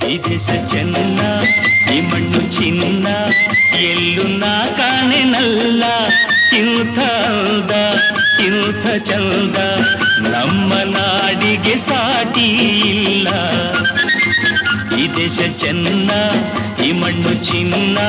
ಈ ದೇಶ ಚೆನ್ನ ಈ ಮಣ್ಣು ಚಿನ್ನ ಎಲ್ಲೂ ನಾ ಕಾಣೆನಲ್ಲ ಇಂಥ ಅಂದ ಇಂಥ ಚಂದ ನಮ್ಮ ನಾಡಿಗೆ ಸಾಟಿ ಇಲ್ಲ ಈ ದೇಶ ಚೆನ್ನ ಈ ಮಣ್ಣು ಚಿನ್ನ